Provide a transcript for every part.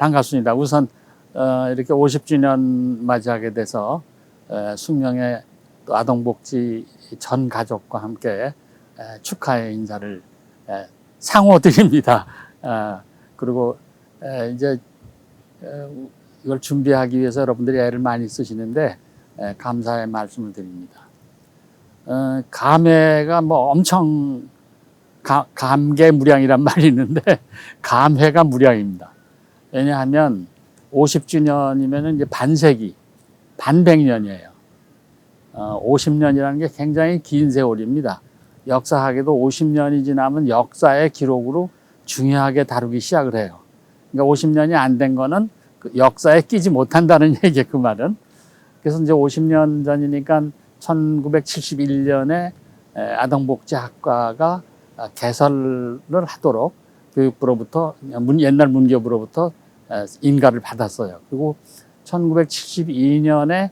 반갑습니다. 우선 이렇게 50주년 맞이하게 돼서 숙명의 또 아동복지 전 가족과 함께 축하의 인사를 상호 드립니다. 그리고 이제 이걸 준비하기 위해서 여러분들이 애를 많이 쓰시는데 감사의 말씀을 드립니다. 감회가 뭐 엄청 감개무량이란 말이 있는데 감회가 무량입니다. 왜냐하면 50주년이면 이제 반세기, 반백년이에요. 50년이라는 게 굉장히 긴 세월입니다. 역사학에도 50년이 지나면 역사의 기록으로 중요하게 다루기 시작을 해요. 그러니까 50년이 안 된 거는 그 역사에 끼지 못한다는 얘기예요, 그 말은. 그래서 이제 50년 전이니까 1971년에 아동복지학과가 개설을 하도록 교육부로부터, 옛날 문교부로부터 인가를 받았어요. 그리고 1972년에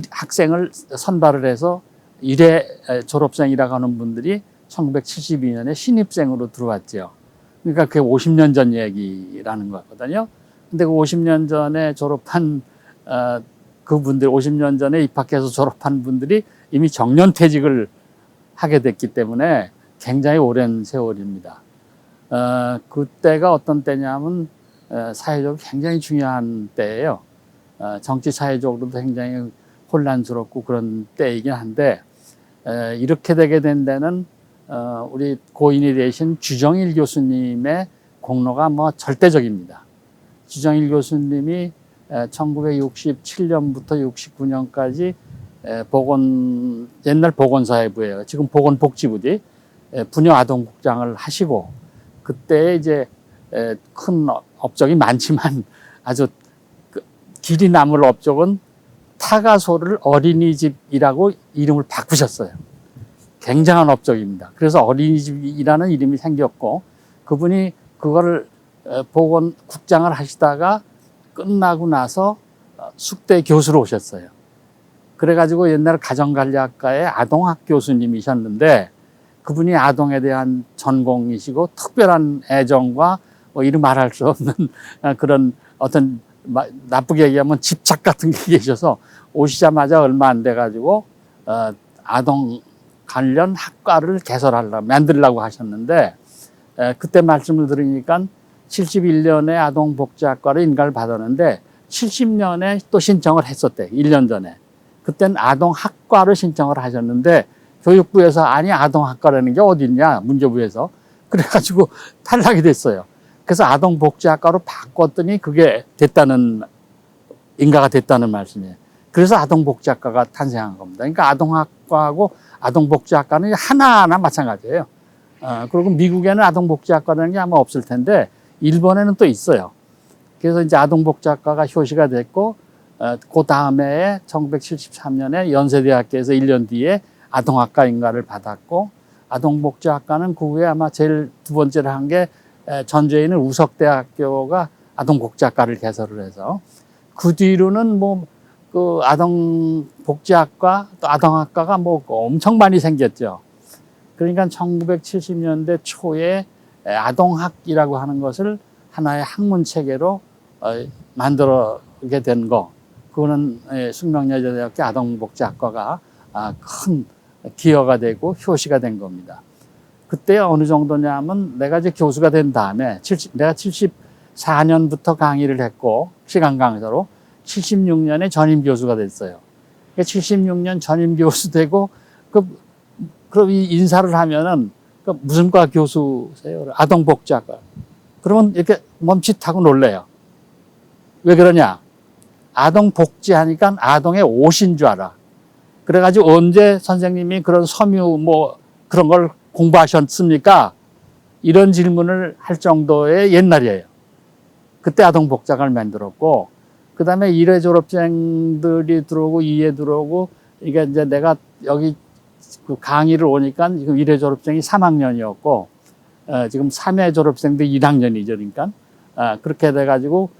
학생을 선발을 해서 1회 졸업생이라고 하는 분들이 1972년에 신입생으로 들어왔죠. 그러니까 그게 50년 전 얘기라는 거거든요. 근데 그 50년 전에 졸업한 그분들, 50년 전에 입학해서 졸업한 분들이 이미 정년퇴직을 하게 됐기 때문에 굉장히 오랜 세월입니다. 그때가 어떤 때냐면 사회적으로 굉장히 중요한 때예요. 정치 사회적으로도 굉장히 혼란스럽고 그런 때이긴 한데 이렇게 되게 된 데는 우리 고인이 되신 주정일 교수님의 공로가 뭐 절대적입니다. 주정일 교수님이 1967년부터 69년까지 옛날 보건사회부예요. 지금 보건복지부지 부녀아동국장을 하시고 그때 이제 큰 업적이 많지만 아주 길이 남을 업적은 타가소를 어린이집이라고 이름을 바꾸셨어요. 굉장한 업적입니다. 그래서 어린이집이라는 이름이 생겼고 그분이 그거를 보건국장을 하시다가 끝나고 나서 숙대 교수로 오셨어요. 그래가지고 옛날 가정관리학과의 아동학 교수님이셨는데 그분이 아동에 대한 전공이시고 특별한 애정과 뭐 이루 말할 수 없는 그런 어떤 나쁘게 얘기하면 집착 같은 게 계셔서 오시자마자 얼마 안 돼가지고 아동 관련 학과를 만들려고 하셨는데 그때 말씀을 들으니까 71년에 아동복지학과를 인가를 받았는데 70년에 또 신청을 했었대. 1년 전에. 그때는 아동학과를 신청을 하셨는데 교육부에서 아니 아동학과라는 게 어디 있냐 문교부에서 그래가지고 탈락이 됐어요. 그래서 아동복지학과로 바꿨더니 그게 인가가 됐다는 말씀이에요. 그래서 아동복지학과가 탄생한 겁니다. 그러니까 아동학과하고 아동복지학과는 하나하나 마찬가지예요. 그리고 미국에는 아동복지학과라는 게 아마 없을 텐데 일본에는 또 있어요. 그래서 이제 아동복지학과가 효시가 됐고 그 다음에 1973년에 연세대학교에서 1년 뒤에 아동학과 인가를 받았고 아동복지학과는 그 후에 아마 제일 두 번째로 한 게 전주에 있는 우석대학교가 아동복지학과를 개설을 해서 그 뒤로는 뭐 그 아동복지학과 또 아동학과가 뭐 엄청 많이 생겼죠. 그러니까 1970년대 초에 아동학이라고 하는 것을 하나의 학문 체계로 만들게 된 거. 그거는 숙명여자대학교 아동복지학과가 큰 기여가 되고 효시가 된 겁니다. 그때 어느 정도냐면 내가 이제 교수가 된 다음에 내가 74년부터 강의를 했고 시간 강사로 76년에 전임 교수가 됐어요. 76년 전임 교수 되고 그럼 이 인사를 하면은 무슨 과 교수세요? 아동복지학과. 그러면 이렇게 멈칫하고 놀래요. 왜 그러냐? 아동복지하니까 아동의 옷인 줄 알아. 그래가지고 언제 선생님이 그런 섬유 뭐 그런 걸 공부하셨습니까? 이런 질문을 할 정도의 옛날이에요. 그때 아동복지학과를 만들었고, 그 다음에 1회 졸업생들이 들어오고 2회 들어오고, 이게 이제 내가 여기 그 강의를 오니까 지금 1회 졸업생이 3학년이었고, 지금 3회 졸업생도 1학년이죠. 그러니까. 그렇게 돼가지고,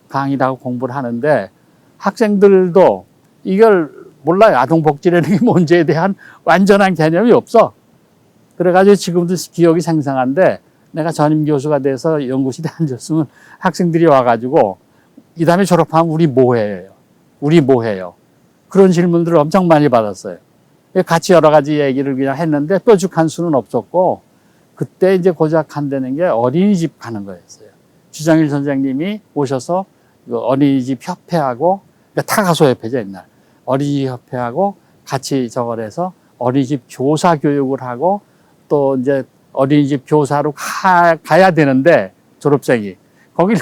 강의를 하고 공부를 하는데, 학생들도 이걸 몰라요. 아동복지라는 게 뭔지에 대한 완전한 개념이 없어. 그래가지고 지금도 기억이 생생한데, 내가 전임 교수가 돼서 연구실에 앉았으면 학생들이 와가지고 이 다음에 졸업하면 우리 뭐 해요? 우리 뭐 해요? 그런 질문들을 엄청 많이 받았어요. 같이 여러 가지 얘기를 그냥 했는데 뾰족한 수는 없었고, 그때 이제 고작 한다는 게 어린이집 가는 거였어요. 주정일 선생님이 오셔서 어린이집 협회하고, 그러니까 타가소협회죠, 옛날. 어린이집 협회하고 같이 저걸 해서 어린이집 교사 교육을 하고, 또 이제 어린이집 교사로 가야 되는데, 졸업생이. 거길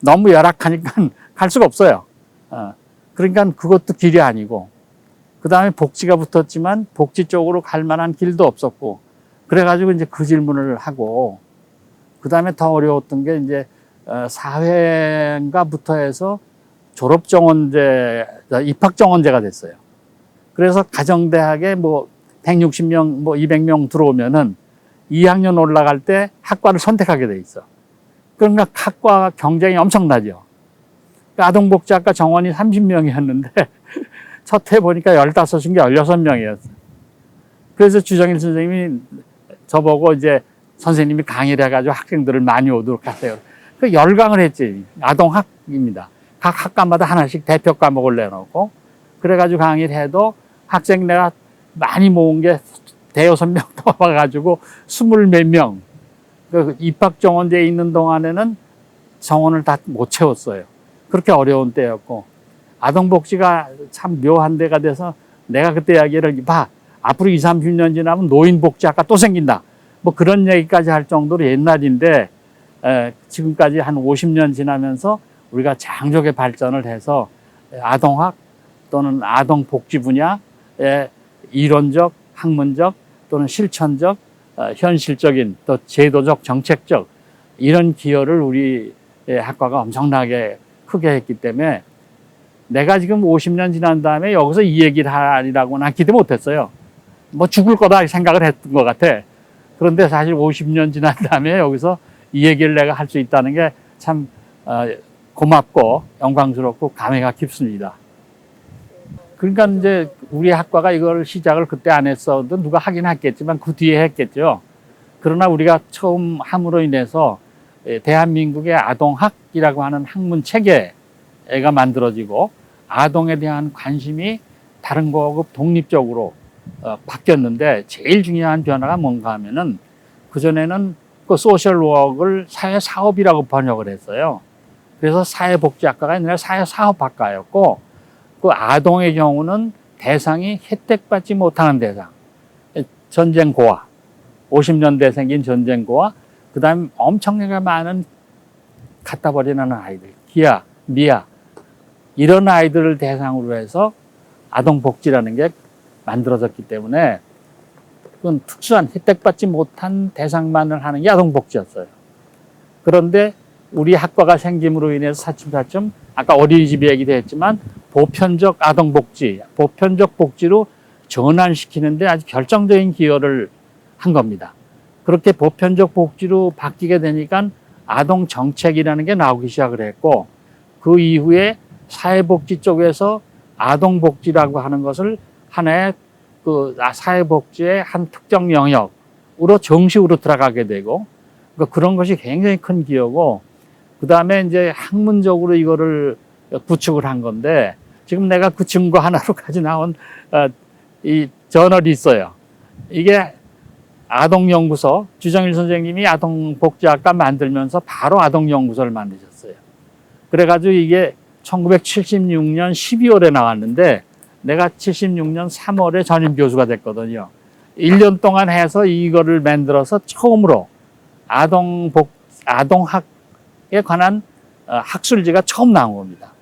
너무 열악하니까 갈 수가 없어요. 그러니까 그것도 길이 아니고, 그 다음에 복지가 붙었지만 복지 쪽으로 갈 만한 길도 없었고, 그래가지고 이제 그 질문을 하고, 그 다음에 더 어려웠던 게 이제 사회인가부터 해서 졸업정원제, 입학정원제가 됐어요. 그래서 가정대학에 뭐 160명, 뭐 200명 들어오면은 2학년 올라갈 때 학과를 선택하게 돼 있어. 그러니까 학과 경쟁이 엄청나죠. 아동복지학과 정원이 30명이었는데 첫 해 보니까 15인 게 16명이었어. 그래서 주정일 선생님이 저보고 이제 선생님이 강의를 해가지고 학생들을 많이 오도록 하세요. 그 열강을 했지. 아동학입니다. 각 학과마다 하나씩 대표 과목을 내놓고, 그래가지고 강의를 해도 학생 내가 많이 모은 게 대여섯 명 뽑아가지고 20몇 명. 그 입학정원제에 있는 동안에는 정원을 다 못 채웠어요. 그렇게 어려운 때였고, 아동복지가 참 묘한 데가 돼서 내가 그때 이야기를 봐. 앞으로 20, 30년 지나면 노인복지학과 또 생긴다. 뭐 그런 얘기까지 할 정도로 옛날인데, 지금까지 한 50년 지나면서 우리가 장족의 발전을 해서 아동학 또는 아동복지 분야의 이론적, 학문적 또는 실천적, 현실적인 또 제도적, 정책적 이런 기여를 우리 학과가 엄청나게 크게 했기 때문에 내가 지금 50년 지난 다음에 여기서 이 얘기를 하리라고는 기대 못했어요. 뭐 죽을 거다 생각을 했던 것 같아. 그런데 사실 50년 지난 다음에 여기서 이 얘기를 내가 할 수 있다는 게 참 고맙고 영광스럽고 감회가 깊습니다. 그러니까 이제 우리 학과가 이걸 시작을 그때 안 했어도 누가 하긴 했겠지만 그 뒤에 했겠죠. 그러나 우리가 처음 함으로 인해서 대한민국의 아동학이라고 하는 학문 체계가 만들어지고 아동에 대한 관심이 다른 거하고 독립적으로 바뀌었는데, 제일 중요한 변화가 뭔가 하면은 그전에는 그 소셜워크를 사회사업이라고 번역을 했어요. 그래서 사회복지학과가 아니라 사회사업학과였고, 그 아동의 경우는 대상이 혜택받지 못하는 대상, 전쟁고아, 50년대 생긴 전쟁고아, 그 다음에 엄청나게 많은 갖다 버리는 아이들, 기아, 미아, 이런 아이들을 대상으로 해서 아동복지라는 게 만들어졌기 때문에 그건 특수한 혜택받지 못한 대상만을 하는 게 아동복지였어요. 그런데 우리 학과가 생김으로 인해서 차츰차츰 아까 어린이집 얘기도 했지만 보편적 아동복지, 보편적 복지로 전환시키는데 아주 결정적인 기여를 한 겁니다. 그렇게 보편적 복지로 바뀌게 되니까 아동정책이라는 게 나오기 시작을 했고, 그 이후에 사회복지 쪽에서 아동복지라고 하는 것을 하나의 그 사회복지의 한 특정 영역으로 정식으로 들어가게 되고, 그러니까 그런 것이 굉장히 큰 기여고, 그 다음에 이제 학문적으로 이거를 구축을 한 건데, 지금 내가 그 증거 하나로 가지고 나온 이 저널이 있어요. 이게 아동연구소, 주정일 선생님이 아동복지학과 만들면서 바로 아동연구소를 만드셨어요. 그래가지고 이게 1976년 12월에 나왔는데 내가 76년 3월에 전임 교수가 됐거든요. 1년 동안 해서 이거를 만들어서 처음으로 아동학에 관한 학술지가 처음 나온 겁니다.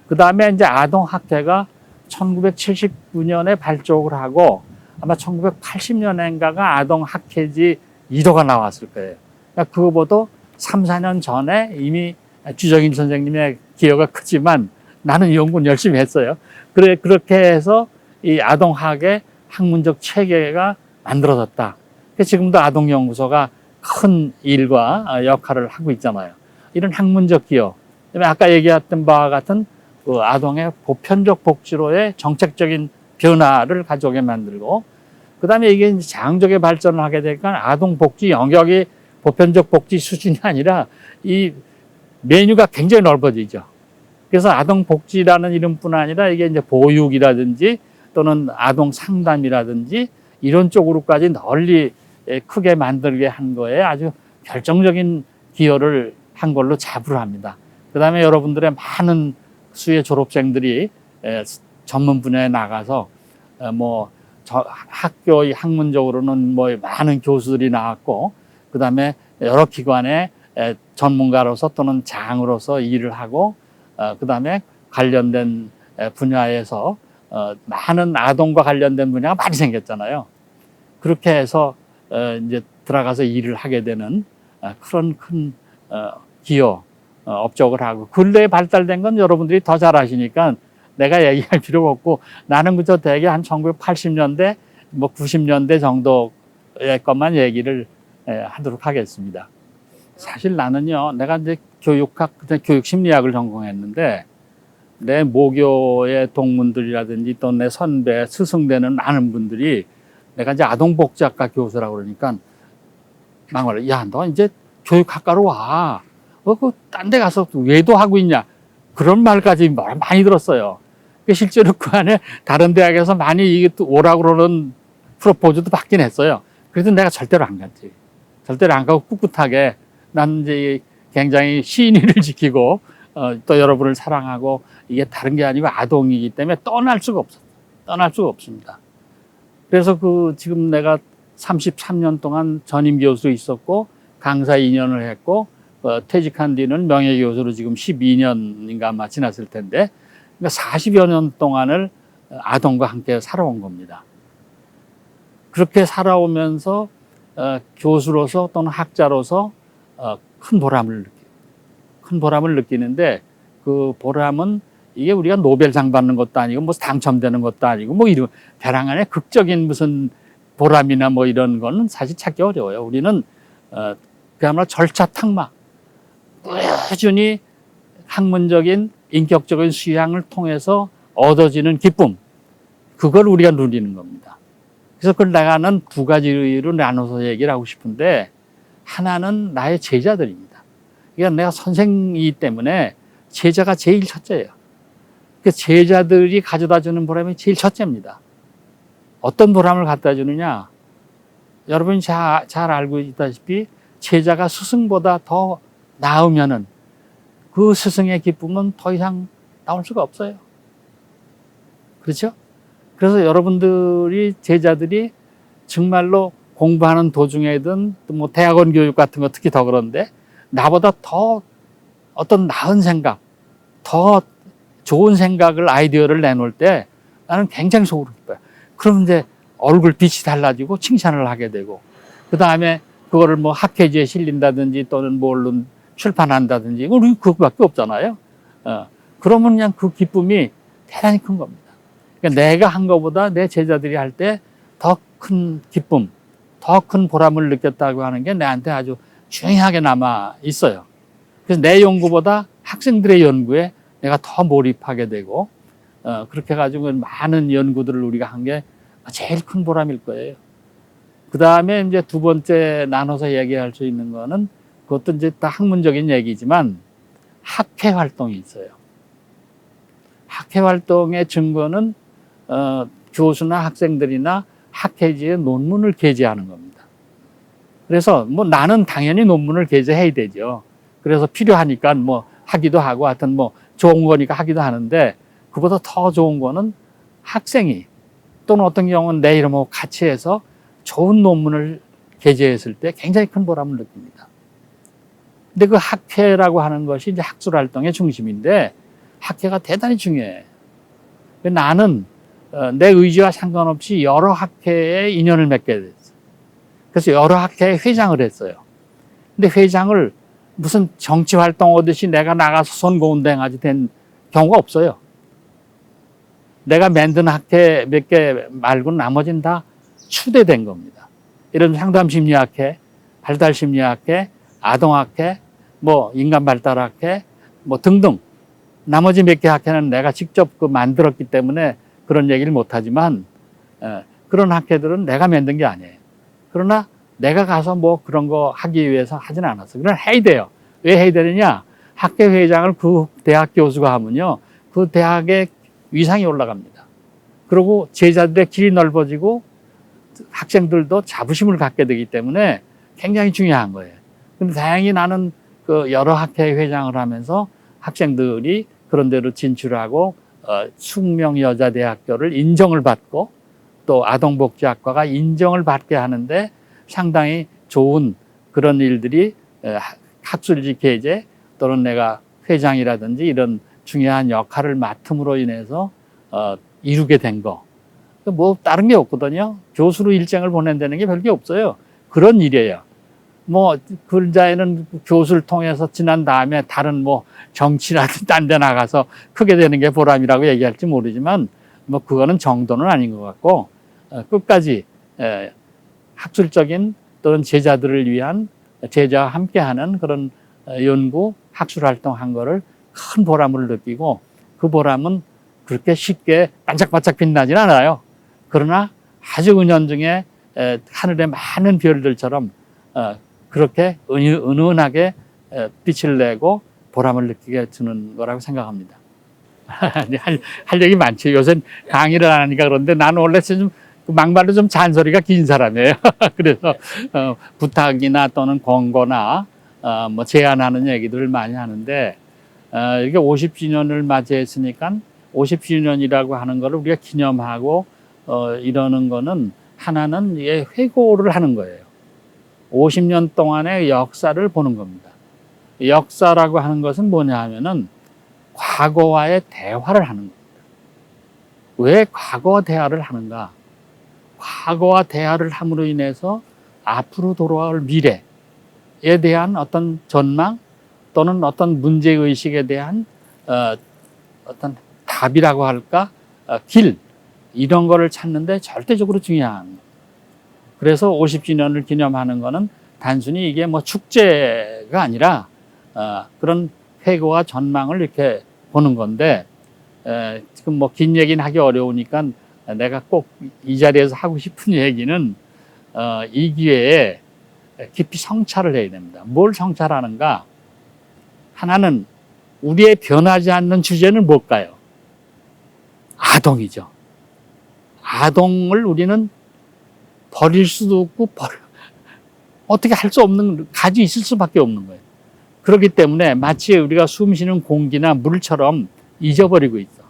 그 다음에 이제 아동학회가 1979년에 발족을 하고 아마 1980년인가가 아동학회지 1호가 나왔을 거예요. 그러니까 그거보다 3, 4년 전에 이미 주정일 선생님의 기여가 크지만 나는 연구는 열심히 했어요. 그렇게 해서 이 아동학의 학문적 체계가 만들어졌다. 지금도 아동연구소가 큰 일과 역할을 하고 있잖아요. 이런 학문적 기여, 그다음에 아까 얘기했던 바와 같은 그 아동의 보편적 복지로의 정책적인 변화를 가져오게 만들고, 그 다음에 이게 장족의 발전을 하게 되니까 아동복지 영역이 보편적 복지 수준이 아니라 이 메뉴가 굉장히 넓어지죠. 그래서 아동 복지라는 이름뿐 아니라 이게 이제 보육이라든지 또는 아동 상담이라든지 이런 쪽으로까지 널리 크게 만들게 한 거에 아주 결정적인 기여를 한 걸로 자부를 합니다. 그 다음에 여러분들의 많은 수의 졸업생들이 전문 분야에 나가서 학교 학문적으로는 뭐 많은 교수들이 나왔고, 그 다음에 여러 기관에 전문가로서 또는 장으로서 일을 하고, 그 다음에 관련된 분야에서 많은 아동과 관련된 분야가 많이 생겼잖아요. 그렇게 해서 이제 들어가서 일을 하게 되는 그런 큰 기여 업적을 하고, 근래에 발달된 건 여러분들이 더 잘 아시니까 내가 얘기할 필요가 없고, 나는 그저 대개 한 1980년대 뭐 90년대 정도의 것만 얘기를 하도록 하겠습니다. 사실 나는요, 내가 이제 교육심리학을 전공했는데, 내 모교의 동문들이라든지 또 내 선배, 스승되는 많은 분들이 내가 이제 아동복지학과 교수라고 그러니까 막 말해, 야, 너 이제 교육학과로 와. 딴 데 가서 외도하고 있냐. 그런 말까지 많이 들었어요. 실제로 그 안에 다른 대학에서 많이 이게 또 오라고 그러는 프로포즈도 받긴 했어요. 그래도 내가 절대로 안 갔지. 절대로 안 가고 꿋꿋하게 난 이제 굉장히 시인의를 지키고 또 여러분을 사랑하고, 이게 다른 게 아니고 아동이기 때문에 떠날 수가 없습니다. 그래서 지금 내가 33년 동안 전임 교수 있었고 강사 2년을 했고, 퇴직한 뒤는 명예교수로 지금 12년인가 아마 지났을 텐데, 그러니까 40여 년 동안을 아동과 함께 살아온 겁니다. 그렇게 살아오면서 교수로서 또는 학자로서 큰 보람을 느끼는데, 그 보람은 이게 우리가 노벨상 받는 것도 아니고 뭐 당첨되는 것도 아니고 뭐 이런 벼랑 안에 극적인 무슨 보람이나 뭐 이런 거는 사실 찾기 어려워요. 우리는 그야말로 절차 탁막, 꾸준히 학문적인 인격적인 수양을 통해서 얻어지는 기쁨, 그걸 우리가 누리는 겁니다. 그래서 그걸 내가는 두 가지로 나눠서 얘기를 하고 싶은데, 하나는 나의 제자들입니다. 그러니까 내가 선생이기 때문에 제자가 제일 첫째예요. 그 제자들이 가져다 주는 보람이 제일 첫째입니다. 어떤 보람을 갖다 주느냐? 여러분이 잘 알고 있다시피 제자가 스승보다 더 나으면은 그 스승의 기쁨은 더 이상 나올 수가 없어요. 그렇죠? 그래서 여러분들이 제자들이 정말로 공부하는 도중에든 또 뭐 대학원 교육 같은 거 특히 더 그런데, 나보다 더 어떤 나은 생각, 더 좋은 생각을, 아이디어를 내놓을 때 나는 굉장히 속으로 기뻐요. 그럼 이제 얼굴 빛이 달라지고 칭찬을 하게 되고, 그 다음에 그거를 뭐 학회지에 실린다든지 또는 뭘로 출판한다든지, 우리 그거밖에 없잖아요. 그러면 그냥 그 기쁨이 대단히 큰 겁니다. 그러니까 내가 한 것보다 내 제자들이 할 때 더 큰 기쁨, 더 큰 보람을 느꼈다고 하는 게 내한테 아주 중요하게 남아 있어요. 그래서 내 연구보다 학생들의 연구에 내가 더 몰입하게 되고, 그렇게 해가지고 많은 연구들을 우리가 한 게 제일 큰 보람일 거예요. 그 다음에 이제 두 번째 나눠서 얘기할 수 있는 거는, 그것도 이제 다 학문적인 얘기지만 학회 활동이 있어요. 학회 활동의 증거는 교수나 학생들이나 학회지에 논문을 게재하는 겁니다. 그래서 뭐 나는 당연히 논문을 게재해야 되죠. 그래서 필요하니까 뭐 하기도 하고, 하여튼 뭐 좋은 거니까 하기도 하는데, 그보다 더 좋은 거는 학생이 또는 어떤 경우는 내 이름하고 같이 해서 좋은 논문을 게재했을 때 굉장히 큰 보람을 느낍니다. 근데 그 학회라고 하는 것이 이제 학술 활동의 중심인데, 학회가 대단히 중요해. 나는 내 의지와 상관없이 여러 학회에 인연을 맺게 됐어요. 그래서 여러 학회에 회장을 했어요. 근데 회장을 무슨 정치 활동 하듯이 내가 나가서 선거운동하지 된 경우가 없어요. 내가 만든 학회 몇 개 말고 나머지는 다 추대된 겁니다. 이런 상담심리학회, 발달심리학회, 아동학회, 뭐 인간발달학회, 뭐 등등. 나머지 몇 개 학회는 내가 직접 만들었기 때문에 그런 얘기를 못하지만, 그런 학회들은 내가 만든 게 아니에요. 그러나 내가 가서 뭐 그런 거 하기 위해서 하진 않았어. 그건 해야 돼요. 왜 해야 되느냐? 학교 회장을 그 대학 교수가 하면요, 그 대학의 위상이 올라갑니다. 그리고 제자들의 길이 넓어지고 학생들도 자부심을 갖게 되기 때문에 굉장히 중요한 거예요. 근데 다행히 나는 그 여러 학회 회장을 하면서 학생들이 그런 데로 진출하고 숙명여자대학교를 인정을 받고 또 아동복지학과가 인정을 받게 하는데 상당히 좋은 그런 일들이 학술지 게재 또는 내가 회장이라든지 이런 중요한 역할을 맡음으로 인해서 이루게 된 거. 뭐 다른 게 없거든요. 교수로 일생을 보낸다는 게 별게 없어요. 그런 일이에요. 뭐 근자에는 교수를 통해서 지난 다음에 다른 뭐 정치라든 딴 데 나가서 크게 되는 게 보람이라고 얘기할지 모르지만 뭐 그거는 정도는 아닌 것 같고 끝까지 학술적인 또는 제자들을 위한 제자와 함께하는 그런 연구 학술 활동한 거를 큰 보람을 느끼고 그 보람은 그렇게 쉽게 반짝반짝 빛나진 않아요. 그러나 아주 은연중에 하늘의 많은 별들처럼 그렇게 은은하게 빛을 내고 보람을 느끼게 주는 거라고 생각합니다. 할 얘기 많죠. 요새 강의를 안 하니까 그런데 나는 원래 좀 막말로 좀 잔소리가 긴 사람이에요. 그래서 부탁이나 또는 권고나 뭐 제안하는 얘기들을 많이 하는데 이게 50주년을 맞이했으니까 50주년이라고 하는 거를 우리가 기념하고 이러는 거는 하나는 이게 회고를 하는 거예요. 50년 동안의 역사를 보는 겁니다. 역사라고 하는 것은 뭐냐 하면은 과거와의 대화를 하는 겁니다. 왜 과거와 대화를 하는가? 과거와 대화를 함으로 인해서 앞으로 돌아올 미래에 대한 어떤 전망 또는 어떤 문제의식에 대한 어떤 답이라고 할까? 길 이런 거를 찾는데 절대적으로 중요한 거예요. 그래서 50주년을 기념하는 거는 단순히 이게 뭐 축제가 아니라 그런 회고와 전망을 이렇게 보는 건데 지금 뭐 긴 얘기는 하기 어려우니까 내가 꼭 이 자리에서 하고 싶은 얘기는 이 기회에 깊이 성찰을 해야 됩니다. 뭘 성찰하는가? 하나는 우리의 변하지 않는 주제는 뭘까요? 아동이죠. 아동을 우리는 버릴 수도 없고 어떻게 할 수 없는, 가지고 있을 수밖에 없는 거예요. 그렇기 때문에 마치 우리가 숨 쉬는 공기나 물처럼 잊어버리고 있어.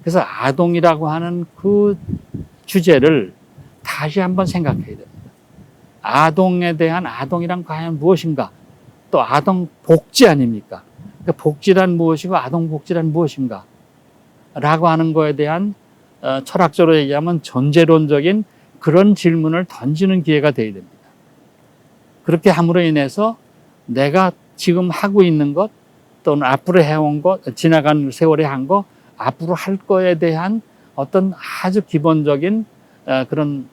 그래서 아동이라고 하는 그 주제를 다시 한번 생각해야 됩니다. 아동에 대한 아동이란 과연 무엇인가? 또 아동 복지 아닙니까? 그러니까 복지란 무엇이고 아동 복지란 무엇인가? 라고 하는 거에 대한 철학적으로 얘기하면 전제론적인 그런 질문을 던지는 기회가 되어야 됩니다. 그렇게 함으로 인해서 내가 지금 하고 있는 것 또는 앞으로 해온 것, 지나간 세월에 한 것, 앞으로 할 거에 대한 어떤 아주 기본적인 그런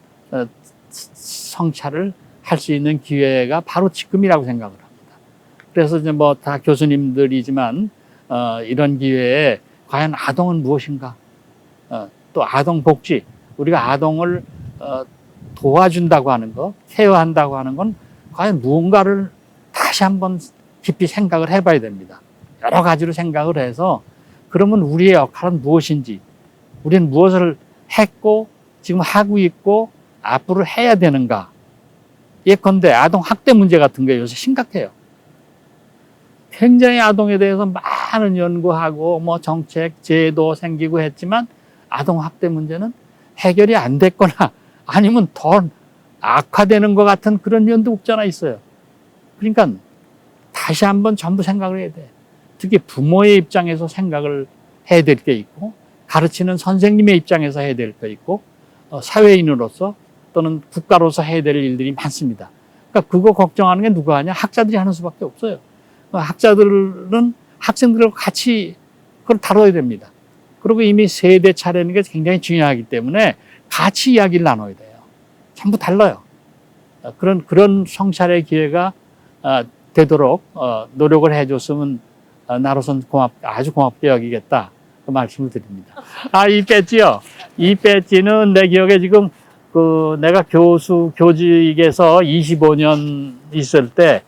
성찰을 할 수 있는 기회가 바로 지금이라고 생각을 합니다. 그래서 이제 뭐 다 교수님들이지만 이런 기회에 과연 아동은 무엇인가? 또 아동 복지, 우리가 아동을 도와준다고 하는 거, 케어한다고 하는 건 과연 무언가를 다시 한번 깊이 생각을 해봐야 됩니다. 여러 가지로 생각을 해서 그러면 우리의 역할은 무엇인지, 우리는 무엇을 했고 지금 하고 있고 앞으로 해야 되는가. 예컨대 아동 학대 문제 같은 게 요새 심각해요. 굉장히 아동에 대해서 많은 연구하고 뭐 정책, 제도 생기고 했지만 아동 학대 문제는 해결이 안 됐거나 아니면 더 악화되는 것 같은 그런 연도 없잖아 있어요. 그러니까 다시 한번 전부 생각을 해야 돼. 특히 부모의 입장에서 생각을 해야 될 게 있고 가르치는 선생님의 입장에서 해야 될 게 있고 사회인으로서 또는 국가로서 해야 될 일들이 많습니다. 그러니까 그거 걱정하는 게 누가 하냐? 학자들이 하는 수밖에 없어요. 학자들은 학생들과 같이 그걸 다뤄야 됩니다. 그리고 이미 세대 차리는 게 굉장히 중요하기 때문에 같이 이야기를 나눠야 돼요. 전부 달라요. 그런 성찰의 기회가 되도록 노력을 해줬으면 나로선 아주 고맙게 여기겠다. 그 말씀을 드립니다. 이 배지요. 이 배지는 내 기억에 지금 내가 교직에서 25년 있을 때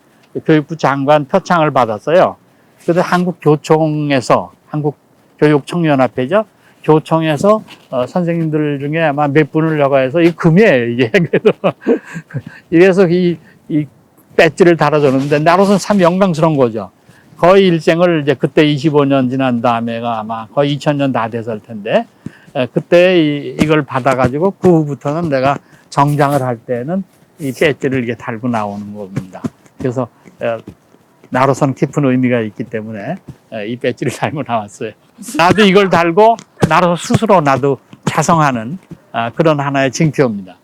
교육부 장관 표창을 받았어요. 그래서 한국교육청년합회죠. 교총에서 선생님들 중에 아마 몇 분을 여가해서 이 금이에요, 이게. 그래도 이래서 이 배지를 달아줬는데 나로서는 참 영광스러운 거죠. 거의 일생을 이제 그때 25년 지난 다음에가 아마 거의 2000년 다 됐을 텐데 그때 이걸 받아가지고 그 후부터는 내가 정장을 할 때는 이 배지를 이렇게 달고 나오는 겁니다. 그래서 나로서는 깊은 의미가 있기 때문에 이 배지를 달고 나왔어요. 나도 이걸 달고 나로 스스로 나도 자성하는 그런 하나의 징표입니다.